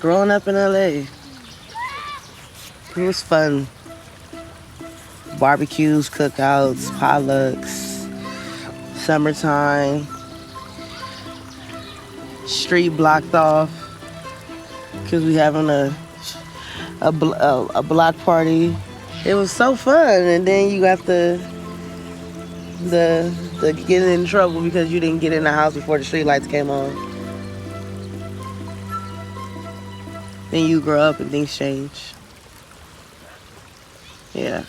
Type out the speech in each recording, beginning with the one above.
growing up in LA, it was fun. Barbecues, cookouts, potlucks, summertime, street blocked off because we having a block party. It was so fun, and then you got the getting in trouble because you didn't get in the house before the street lights came on. Then you grow up and things change. Yeah.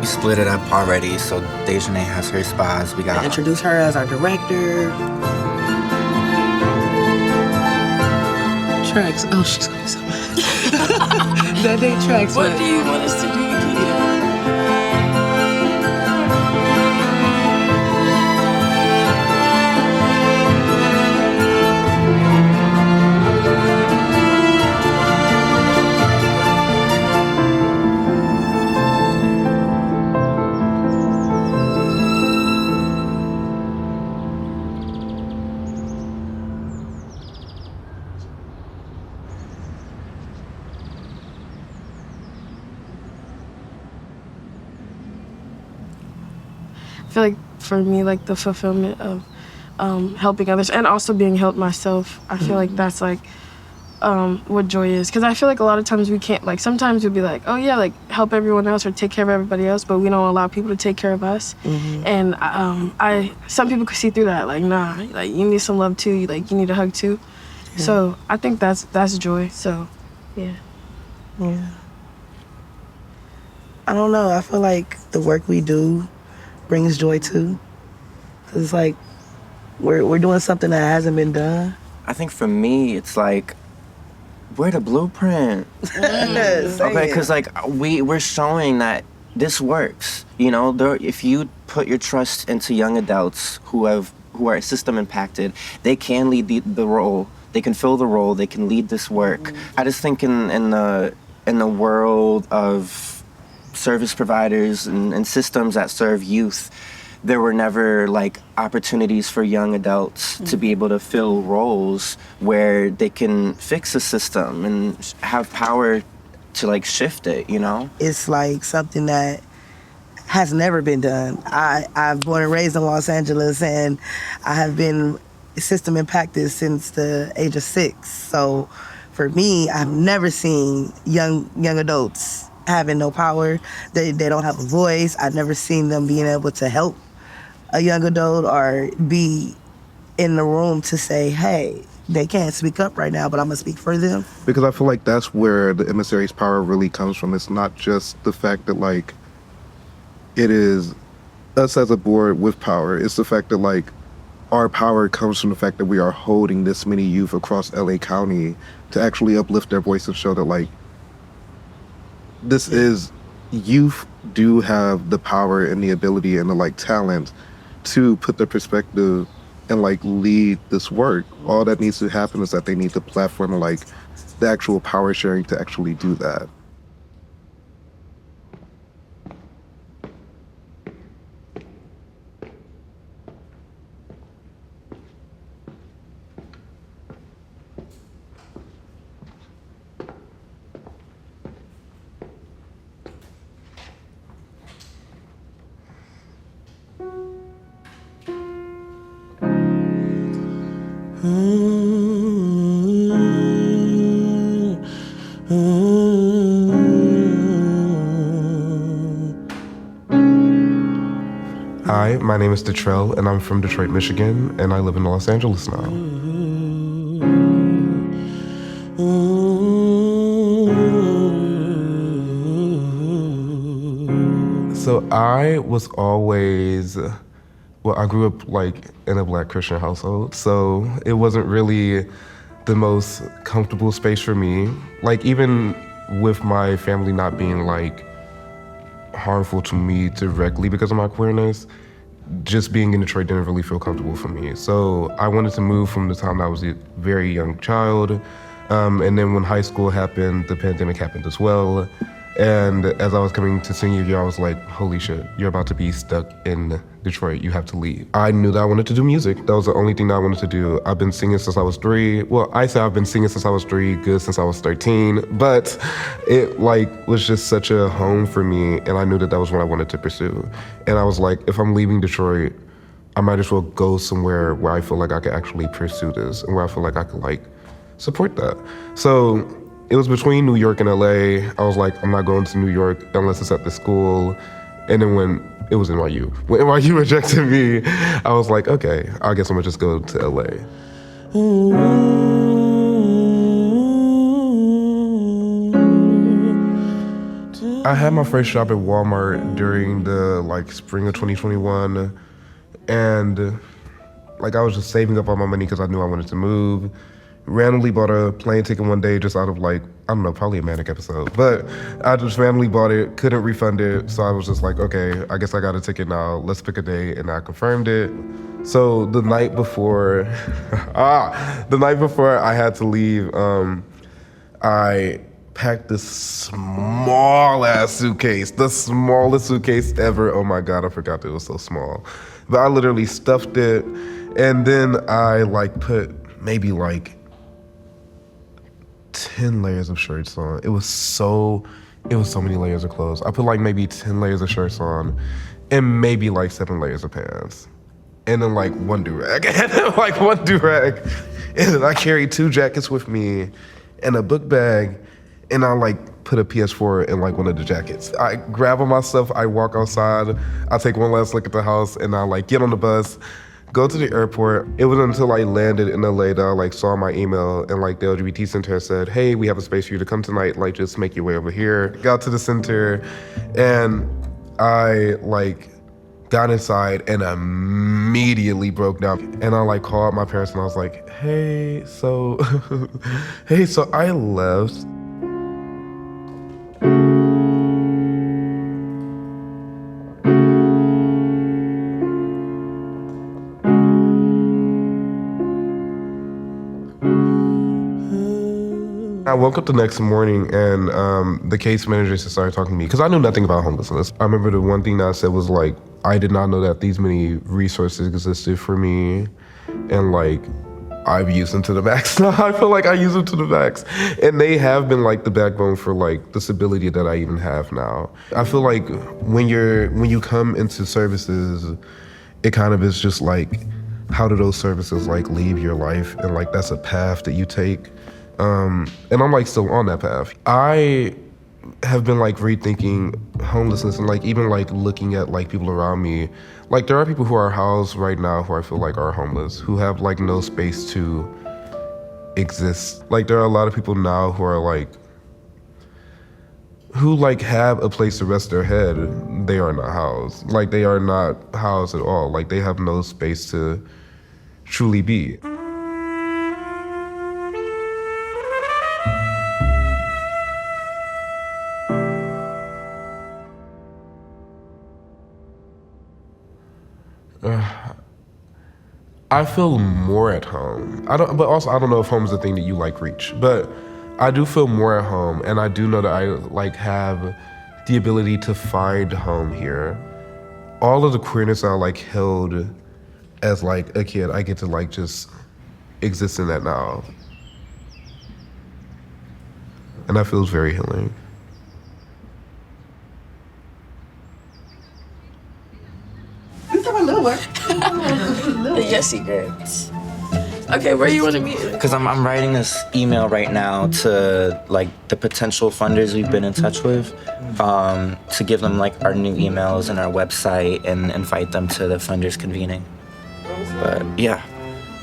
Split it up already, so Dejanay has her spas. We got introduce her as our director. Tracks. Oh, she's gonna be so mad. That day tracks. What do you want us to do, Keita? I feel like for me, like the fulfillment of helping others and also being helped myself, I feel like that's like what joy is. Because I feel like a lot of times we can't, like sometimes we'll be like, oh yeah, like help everyone else or take care of everybody else, but we don't allow people to take care of us. And some people could see through that, like nah, like you need some love too, like you need a hug too. Yeah. So I think that's joy. So yeah. Yeah. I don't know. I feel like the work we do brings joy too. It's like we're doing something that hasn't been done. I think for me, it's like we're the blueprint. Okay, because like we're showing that this works. You know, if you put your trust into young adults who are system impacted, they can lead the role. They can fill the role. They can lead this work. I just think in the world of service providers and systems that serve youth, there were never like opportunities for young adults to be able to fill roles where they can fix a system and have power to like shift it, you know? It's like something that has never been done. I've born and raised in Los Angeles, and I have been system impacted since the age of 6. So for me, I've never seen young adults having no power. They don't have a voice. I've never seen them being able to help a young adult or be in the room to say, hey, they can't speak up right now, but I'm gonna speak for them. Because I feel like that's where the emissary's power really comes from. It's not just the fact that like it is us as a board with power. It's the fact that like our power comes from the fact that we are holding this many youth across LA County to actually uplift their voice and show that like this is, youth do have the power and the ability and the like talent to put their perspective and like lead this work. All that needs to happen is that they need the platform and like the actual power sharing to actually do that. Hi, my name is Detrell, and I'm from Detroit, Michigan, and I live in Los Angeles now. So I was always well, I grew up like in a Black Christian household, so it wasn't really the most comfortable space for me. Like even with my family not being like harmful to me directly because of my queerness, just being in Detroit didn't really feel comfortable for me. So I wanted to move from the time I was a very young child. And then when high school happened, the pandemic happened as well. And as I was coming to senior year, I was like, holy shit, you're about to be stuck in Detroit. You have to leave. I knew that I wanted to do music. That was the only thing that I wanted to do. I've been singing since I was 3. Well, I say I've been singing since I was 3, good since I was 13. But it like was just such a home for me. And I knew that that was what I wanted to pursue. And I was like, if I'm leaving Detroit, I might as well go somewhere where I feel like I could actually pursue this and where I feel like I could like support that. So it was between New York and LA. I was like, I'm not going to New York unless it's at the school. And then when it was NYU, when NYU rejected me, I was like, okay, I guess I'm gonna just go to LA. I had my first job at Walmart during the like spring of 2021. And like I was just saving up all my money because I knew I wanted to move. Randomly bought a plane ticket one day just out of like, I don't know, probably a manic episode. But I just randomly bought it, couldn't refund it. So I was just like, okay, I guess I got a ticket now. Let's pick a day. And I confirmed it. So the night before, I had to leave, I packed this small ass suitcase, the smallest suitcase ever. Oh my God, I forgot that it was so small. But I literally stuffed it. And then I like put maybe like 10 layers of shirts on. It was so many layers of clothes. I put like maybe 10 layers of shirts on and maybe like 7 layers of pants. And then like one do-rag. And then I carried 2 jackets with me and a book bag. And I like put a PS4 in like one of the jackets. I grab all my stuff, I walk outside, I take one last look at the house, and I like get on the bus, go to the airport. It wasn't until I landed in LA that I like saw my email and like the LGBT center said, hey, we have a space for you to come tonight, like just make your way over here. Got to the center and I like got inside and immediately broke down. And I like called my parents and I was like, hey, so I left. I woke up the next morning and the case manager just started talking to me because I knew nothing about homelessness. I remember the one thing that I said was like, I did not know that these many resources existed for me, and like I've used them to the max. I feel like I use them to the max, and they have been like the backbone for like the stability that I even have now. I feel like when you come into services, it kind of is just like, how do those services like leave your life, and like that's a path that you take. And I'm like still on that path. I have been like rethinking homelessness and like even like looking at like people around me. Like there are people who are housed right now who I feel like are homeless, who have like no space to exist. Like there are a lot of people now who are like, who like have a place to rest their head. They are not housed. Like they are not housed at all. Like they have no space to truly be. I feel more at home. I don't know if home is a thing that you like reach, but I do feel more at home, and I do know that I like have the ability to find home here. All of the queerness I like held as like a kid, I get to like just exist in that now. And that feels very healing. The secrets. Okay, where you want to meet? Because I'm writing this email right now to like the potential funders we've been in touch with, to give them like our new emails and our website and invite them to the funders convening. But yeah.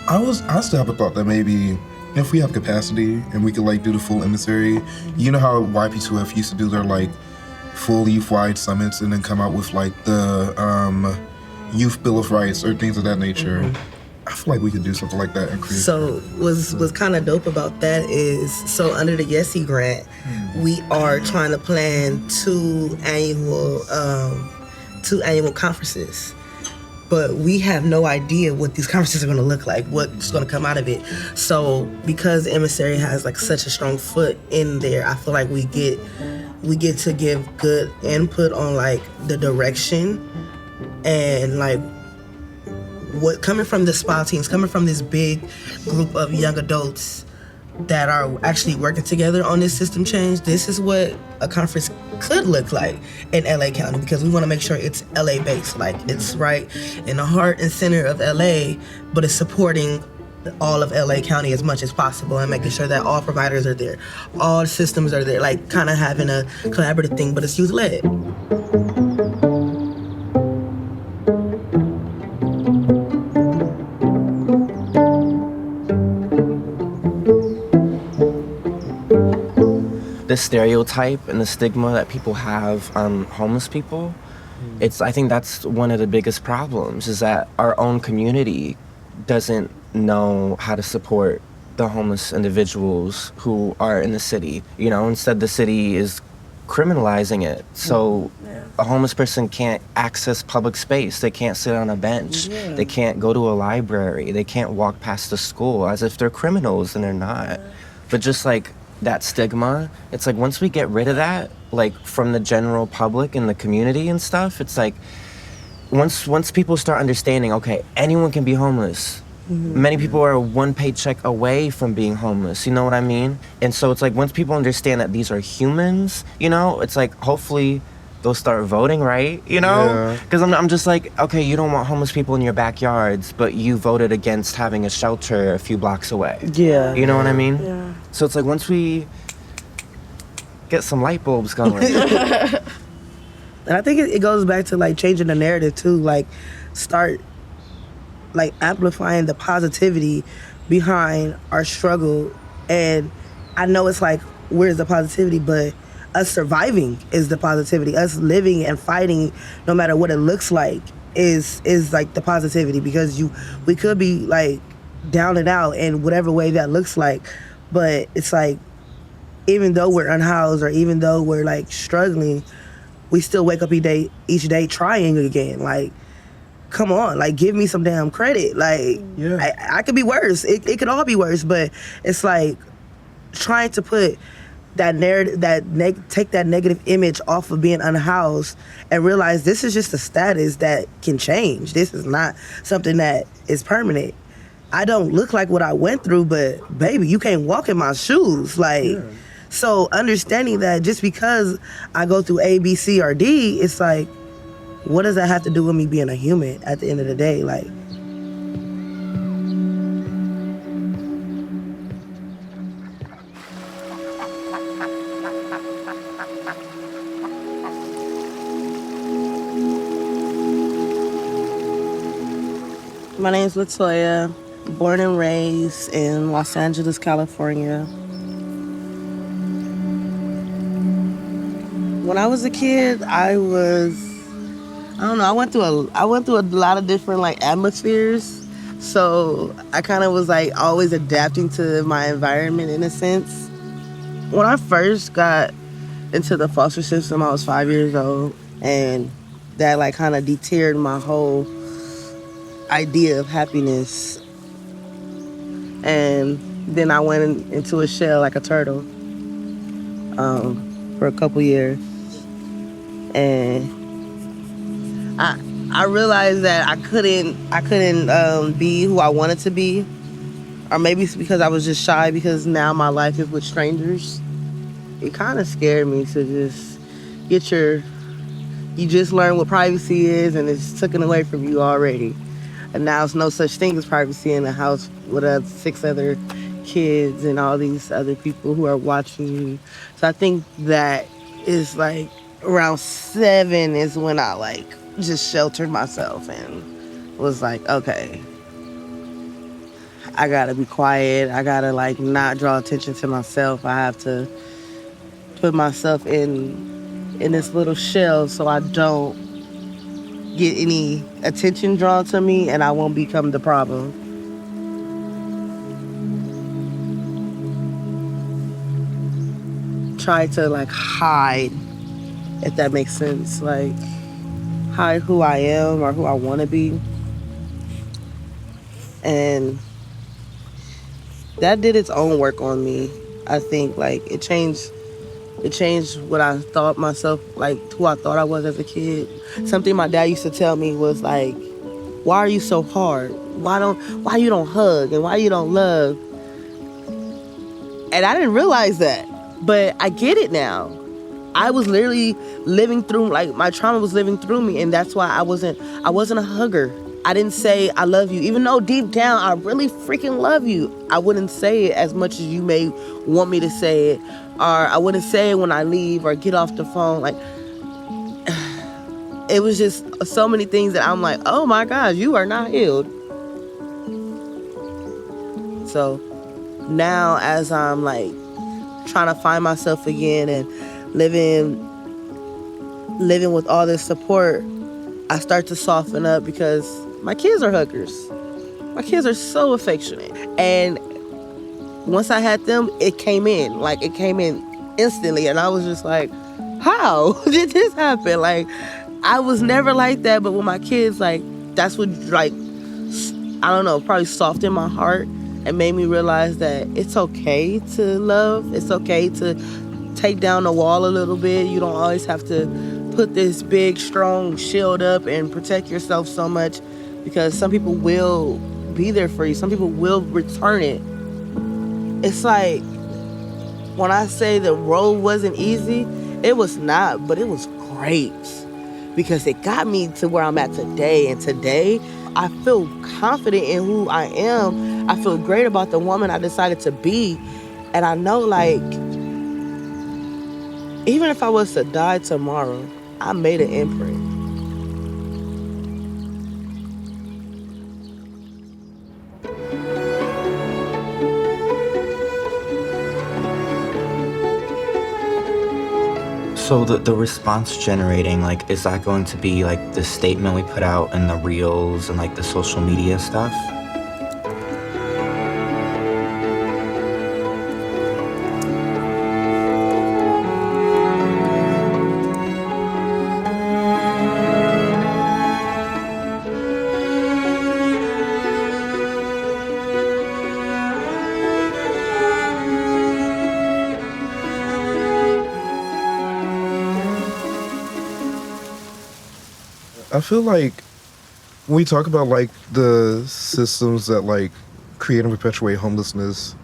I still have a thought that maybe if we have capacity and we could like do the full emissary, you know how YP2F used to do their like full youth-wide summits and then come out with like the youth bill of rights or things of that nature. I feel like we could do something like that in creative. So what's kind of dope about that is, so under the Yessie grant, we are trying to plan two annual conferences. But we have no idea what these conferences are going to look like, what's going to come out of it. So because Emissary has like such a strong foot in there, I feel like we get to give good input on like the direction and like what coming from the SPA teams, coming from this big group of young adults that are actually working together on this system change. This is what a conference could look like in LA County, because we want to make sure it's LA based, like it's right in the heart and center of LA, but it's supporting all of LA County as much as possible and making sure that all providers are there, all systems are there, like kind of having a collaborative thing, but it's youth led. The stereotype and the stigma that people have on homeless people, I think that's one of the biggest problems, is that our own community doesn't know how to support the homeless individuals who are in the city. You know, instead the city is criminalizing it. So a homeless person can't access public space. They can't sit on a bench. They can't go to a library. They can't walk past a school as if they're criminals, and they're not. But just like that stigma, it's like once we get rid of that, like from the general public and the community and stuff, it's like once people start understanding, okay, anyone can be homeless. Many people are one paycheck away from being homeless, you know what I mean? And so it's like once people understand that these are humans, you know, it's like hopefully they'll start voting, right? You know? Because I'm just like, okay, you don't want homeless people in your backyards, but you voted against having a shelter a few blocks away. Yeah. You know what I mean? Yeah. So it's like once we get some light bulbs going. And I think it goes back to like changing the narrative too, like start like amplifying the positivity behind our struggle. And I know it's like, where's the positivity? But us surviving is the positivity. Us living and fighting, no matter what it looks like, is like the positivity, because we could be like down and out in whatever way that looks like. But it's like, even though we're unhoused or even though we're like struggling, we still wake up each day trying again. Like, come on, like give me some damn credit. Like, I could be worse. It could all be worse. But it's like trying to put that narrative, take that negative image off of being unhoused and realize this is just a status that can change. This is not something that is permanent. I don't look like what I went through, but baby, you can't walk in my shoes. Like, so understanding that just because I go through A, B, C, or D, it's like, what does that have to do with me being a human at the end of the day? Like, my name's Latoya, born and raised in Los Angeles, California. When I was a kid, I went through a lot of different like atmospheres. So I kind of was like always adapting to my environment in a sense. When I first got into the foster system, I was 5 years old, and that like kind of deterred my whole idea of happiness. And then I went into a shell like a turtle for a couple years. And I realized that I couldn't be who I wanted to be. Or maybe it's because I was just shy, because now my life is with strangers. It kind of scared me to just you just learn what privacy is, and it's taken away from you already. And now it's no such thing as privacy in a house with 6 other kids and all these other people who are watching you. So I think that is like around 7 is when I like just sheltered myself and was like, okay, I gotta be quiet. I gotta like not draw attention to myself. I have to put myself in this little shell so I don't get any attention drawn to me, and I won't become the problem. Try to like hide, if that makes sense, like hide who I am or who I want to be. And that did its own work on me. I think like it changed what I thought myself, like who I thought I was as a kid. Something my dad used to tell me was like, why are you so hard? Why you don't hug and why you don't love? And I didn't realize that, but I get it now. I was literally living through, like my trauma was living through me, and that's why I wasn't a hugger. I didn't say I love you, even though deep down I really freaking love you. I wouldn't say it as much as you may want me to say it, or I wouldn't say it when I leave or get off the phone. Like, it was just so many things that I'm like, oh my gosh, you are not healed. So now as I'm like trying to find myself again and living with all this support, I start to soften up because my kids are huggers. My kids are so affectionate. And once I had them, it came in instantly. And I was just like, how did this happen? Like, I was never like that, but with my kids, like, that's what, like, I don't know, probably softened my heart and made me realize that it's okay to love. It's okay to take down the wall a little bit. You don't always have to put this big, strong shield up and protect yourself so much, because some people will be there for you. Some people will return it. It's like, when I say the road wasn't easy, it was not, but it was great, because it got me to where I'm at today. And today, I feel confident in who I am. I feel great about the woman I decided to be. And I know, like, even if I was to die tomorrow, I made an imprint. So the response generating, like, is that going to be like the statement we put out in the reels and like the social media stuff? I feel like when we talk about like the systems that like create and perpetuate homelessness,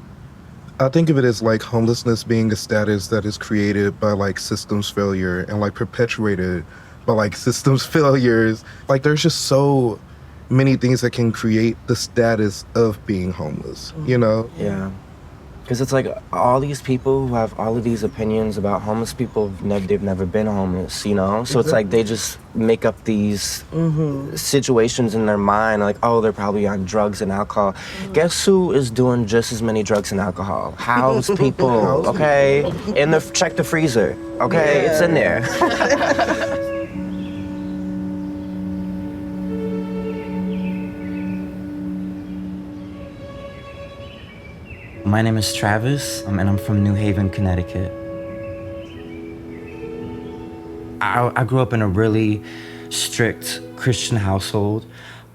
I think of it as like homelessness being a status that is created by like systems failure and like perpetuated by like systems failures. Like, there's just so many things that can create the status of being homeless, you know? Yeah. Because it's like all these people who have all of these opinions about homeless people, they've never been homeless, you know? So it's like they just make up these situations in their mind, like, oh, they're probably on drugs and alcohol. Guess who is doing just as many drugs and alcohol? House people, okay? Check the freezer, okay? Yeah. It's in there. My name is Travis, and I'm from New Haven, Connecticut. I grew up in a really strict Christian household.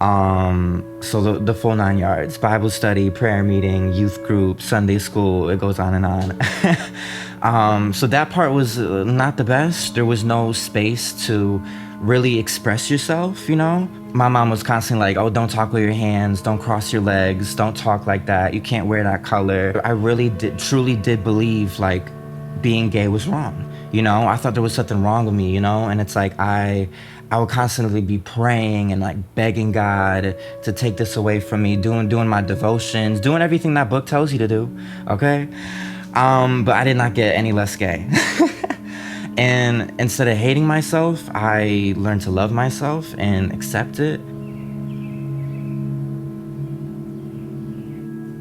So the full 9 yards: Bible study, prayer meeting, youth group, Sunday school, it goes on and on. So that part was not the best. There was no space to really express yourself, you know? My mom was constantly like, oh, don't talk with your hands, don't cross your legs, don't talk like that, you can't wear that color. I really truly did believe like being gay was wrong, you know? I thought there was something wrong with me, you know? And it's like I would constantly be praying and like begging God to take this away from me, doing my devotions, doing everything that book tells you to do, okay? But I did not get any less gay. And instead of hating myself, I learned to love myself and accept it.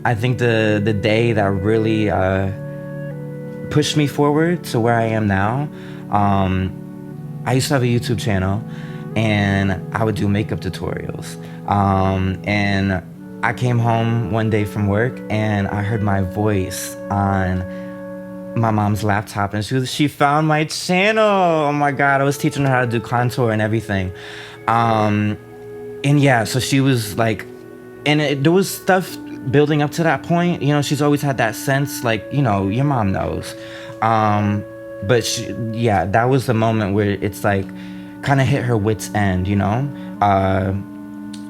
I think the day that really pushed me forward to where I am now, I used to have a YouTube channel, and I would do makeup tutorials. And I came home one day from work and I heard my voice on my mom's laptop, and she found my channel. Oh my God, I was teaching her how to do contour and everything. And yeah, so she was like, and there was stuff building up to that point. You know, she's always had that sense, like, you know, your mom knows. But yeah, that was the moment where it's like kind of hit her wit's end, you know?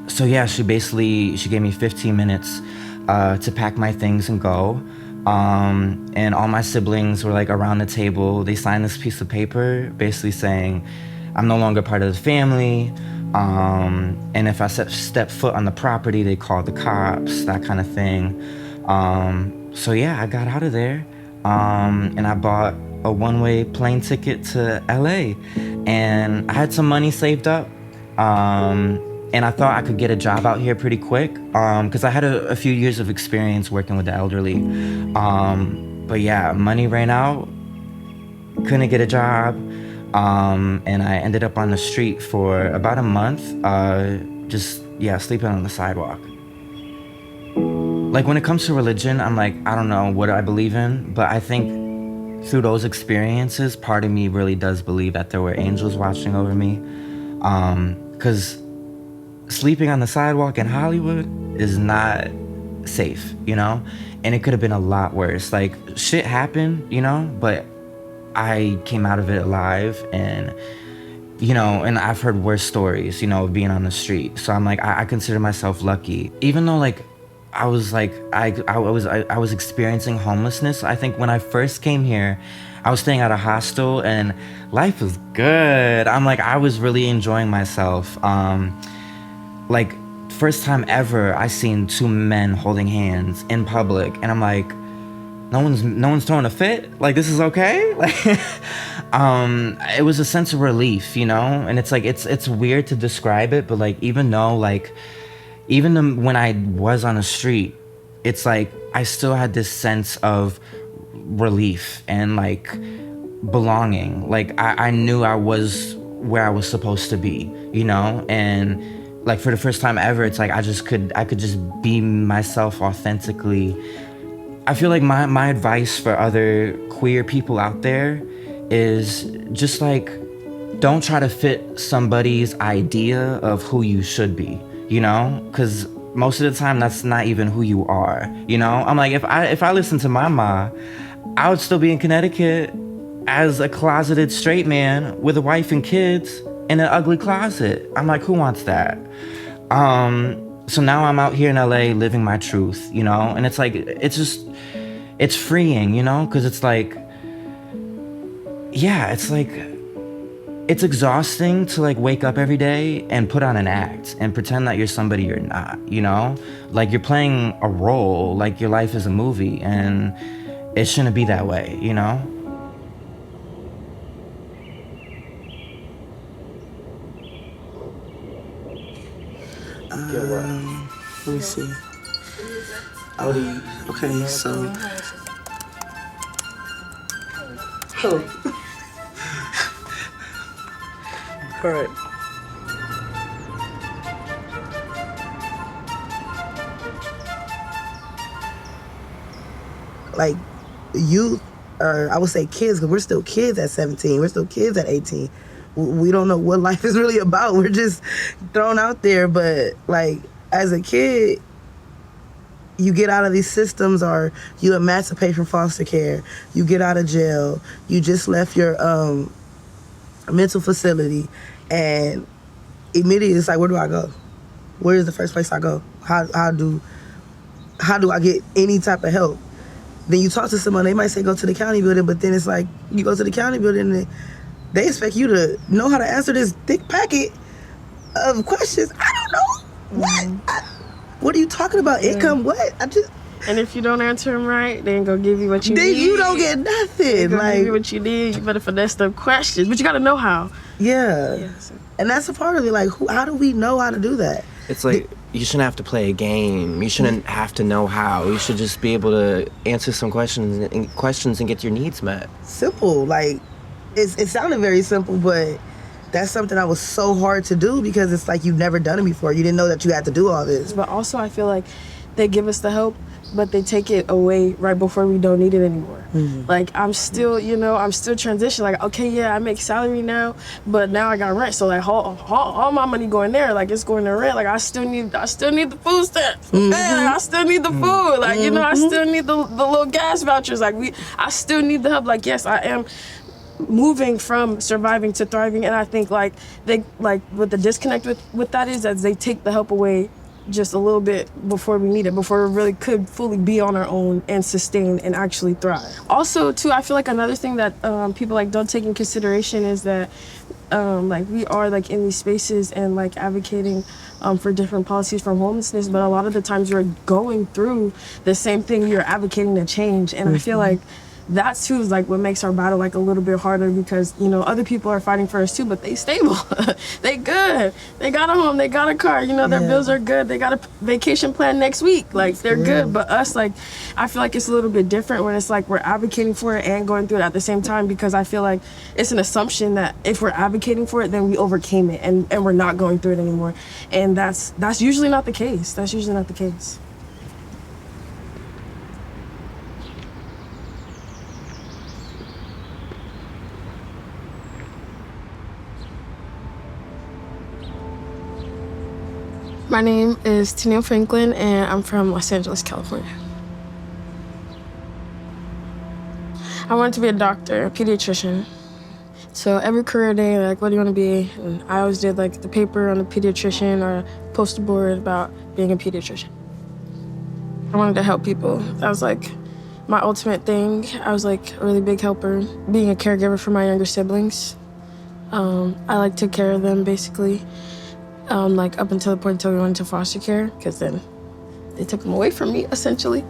So yeah, she gave me 15 minutes to pack my things and go. And all my siblings were like around the table. They signed this piece of paper basically saying, I'm no longer part of the family. And if I step foot on the property, they called the cops, that kind of thing. So yeah, I got out of there. And I bought a one-way plane ticket to LA. And I had some money saved up. And I thought I could get a job out here pretty quick, because I had a few years of experience working with the elderly. But yeah, money ran out, couldn't get a job, and I ended up on the street for about a month, sleeping on the sidewalk. Like when it comes to religion, I'm like, I don't know what I believe in, but I think through those experiences, part of me really does believe that there were angels watching over me, because sleeping on the sidewalk in Hollywood is not safe, you know? And it could have been a lot worse. Like, shit happened, you know? But I came out of it alive, and, you know, and I've heard worse stories, you know, of being on the street. So I'm like, I consider myself lucky. Even though, like, I was experiencing homelessness. I think when I first came here, I was staying at a hostel, and life was good. I'm like, I was really enjoying myself. Like, first time ever I seen two men holding hands in public, and I'm like, no one's throwing a fit? Like, this is okay? Like, it was a sense of relief, you know? And it's like, it's weird to describe it, but like, even when I was on the street, it's like, I still had this sense of relief and like belonging. Like, I knew I was where I was supposed to be, you know? And like, for the first time ever, it's like I could just be myself authentically. I feel like my advice for other queer people out there is just like, don't try to fit somebody's idea of who you should be, you know? Because most of the time, that's not even who you are, you know? I'm like, if I listened to my ma, I would still be in Connecticut as a closeted straight man with a wife and kids in an ugly closet. I'm like, who wants that? So now I'm out here in LA living my truth, you know? And it's like, it's freeing, you know? Because it's like, yeah, it's like, it's exhausting to like wake up every day and put on an act and pretend that you're somebody you're not, you know? Like, you're playing a role, like your life is a movie, and it shouldn't be that way, you know? Let me see. Okay, so. Oh. All right. Like, youth, or I would say kids, because we're still kids at 17. We're still kids at 18. We don't know what life is really about. We're just thrown out there. But like, as a kid, you get out of these systems, or you emancipate from foster care. You get out of jail. You just left your mental facility, and immediately it's like, where do I go? Where is the first place I go? How do I get any type of help? Then you talk to someone, they might say go to the county building, but then it's like, you go to the county building and they expect you to know how to answer this thick packet of questions. I don't know. What? What are you talking about? Income? What? And if you don't answer them right, they ain't gonna give you what you need. Then you don't get nothing. They gonna give you what you need. You better finesse them questions, but you gotta know how. Yeah. And that's a part of it. Like, how do we know how to do that? It's like, you shouldn't have to play a game. You shouldn't have to know how. You should just be able to answer some questions and get your needs met. Simple. Like, it sounded very simple, but that's something that was so hard to do because it's like you've never done it before. You didn't know that you had to do all this. But also I feel like they give us the help, but they take it away right before we don't need it anymore. Like I'm still transitioning. Like, okay, yeah, I make salary now, but now I got rent. So like all my money going there, like it's going to rent. Like I still need the food stamps. Man, I still need the food. Like, you know, I still need the little gas vouchers. Like I still need the help. Like, yes, I am moving from surviving to thriving, and I think like they like what the disconnect with that is that they take the help away just a little bit before we need it, before we really could fully be on our own and sustain and actually thrive. Also too, I feel like another thing that people like don't take in consideration is that like we are like in these spaces and like advocating for different policies from homelessness, but a lot of the times you're going through the same thing you're advocating to change, and I feel like that too is like what makes our battle like a little bit harder because, you know, other people are fighting for us too, but they stable. They good. They got a home, they got a car, you know, their bills are good. They got a vacation plan next week. Like they're good. But us, like, I feel like it's a little bit different when it's like we're advocating for it and going through it at the same time, because I feel like it's an assumption that if we're advocating for it, then we overcame it and we're not going through it anymore. And that's usually not the case. That's usually not the case. My name is Tennille Franklin, and I'm from Los Angeles, California. I wanted to be a doctor, a pediatrician. So every career day, like, what do you want to be? And I always did like the paper on a pediatrician or a poster board about being a pediatrician. I wanted to help people. That was like my ultimate thing. I was like a really big helper, being a caregiver for my younger siblings. I like took care of them basically. Like up until the point until we went into foster care, because then they took them away from me, essentially.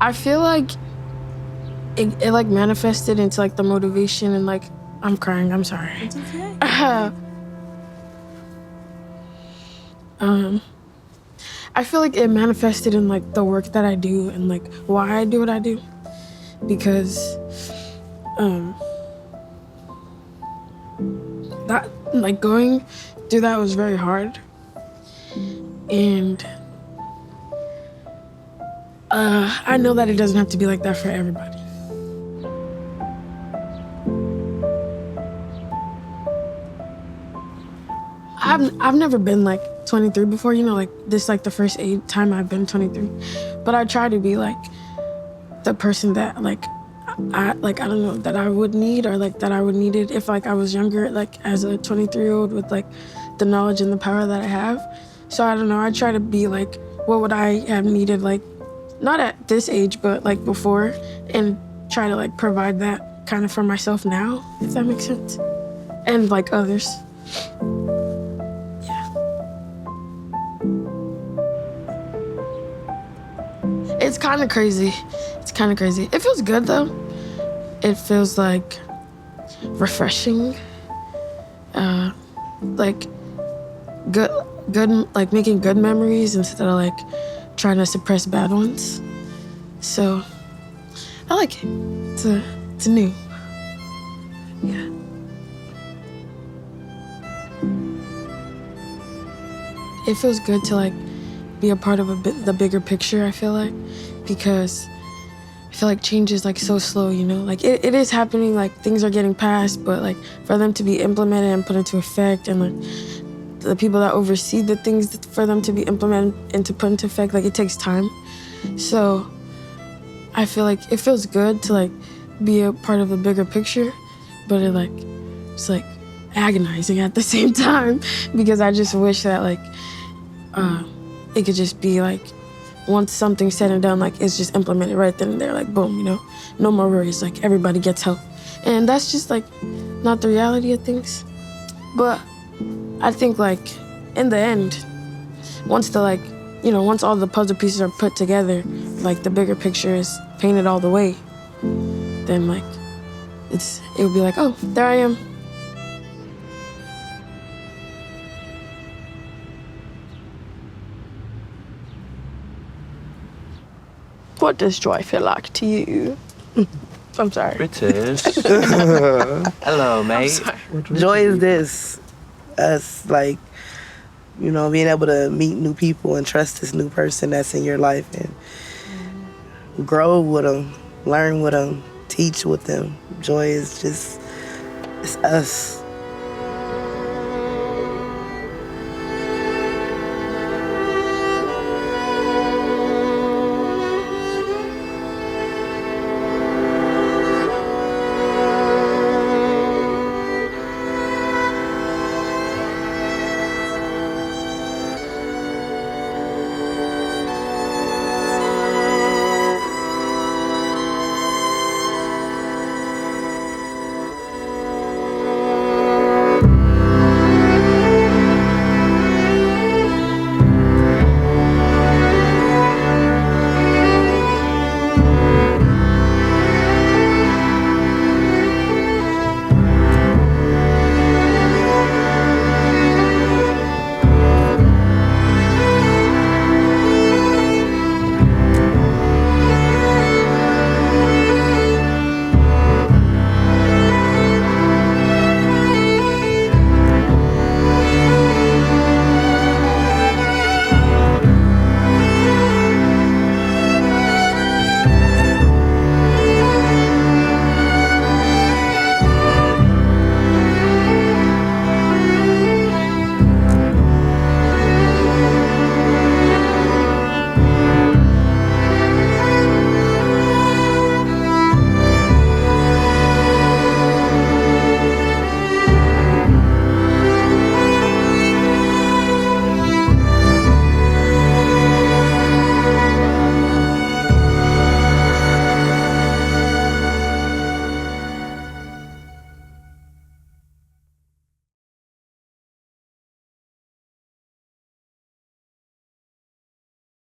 I feel like it like manifested into like the motivation and like, I'm crying, I'm sorry. It's okay. I feel like it manifested in like the work that I do and like why I do what I do, because that like going through that was very hard, and I know that it doesn't have to be like that for everybody. I've never been like 23 before, you know, like this like the first time I've been 23, but I try to be like the person that like I don't know, that I would need, or like that I would need it if like I was younger, like as a 23-year-old with like the knowledge and the power that I have. So I don't know, I try to be like, what would I have needed, like not at this age, but like before, and try to like provide that kind of for myself now, if that makes sense, and like others. Yeah. It's kind of crazy. It's kind of crazy. It feels good though. It feels like refreshing, like good, like making good memories instead of like trying to suppress bad ones. So I like it. It's new. Yeah. It feels good to like be a part of the bigger picture, I feel like, because I feel like change is like so slow, you know, like it is happening, like things are getting passed, but like for them to be implemented and put into effect, and like the people that oversee the things for them to be implemented and to put into effect, like it takes time. So I feel like it feels good to like be a part of a bigger picture, but it's like agonizing at the same time, because I just wish that like it could just be like, once something's said and done, like it's just implemented right then and there, like boom, you know, no more worries, like everybody gets help. And that's just like not the reality of things. But I think like in the end, once once all the puzzle pieces are put together, like the bigger picture is painted all the way, then like it would be like, oh, there I am. What does joy feel like to you? I'm sorry. British. Hello, mate. Joy is this. Us, like, you know, being able to meet new people and trust this new person that's in your life and grow with them, learn with them, teach with them. Joy is just, it's us.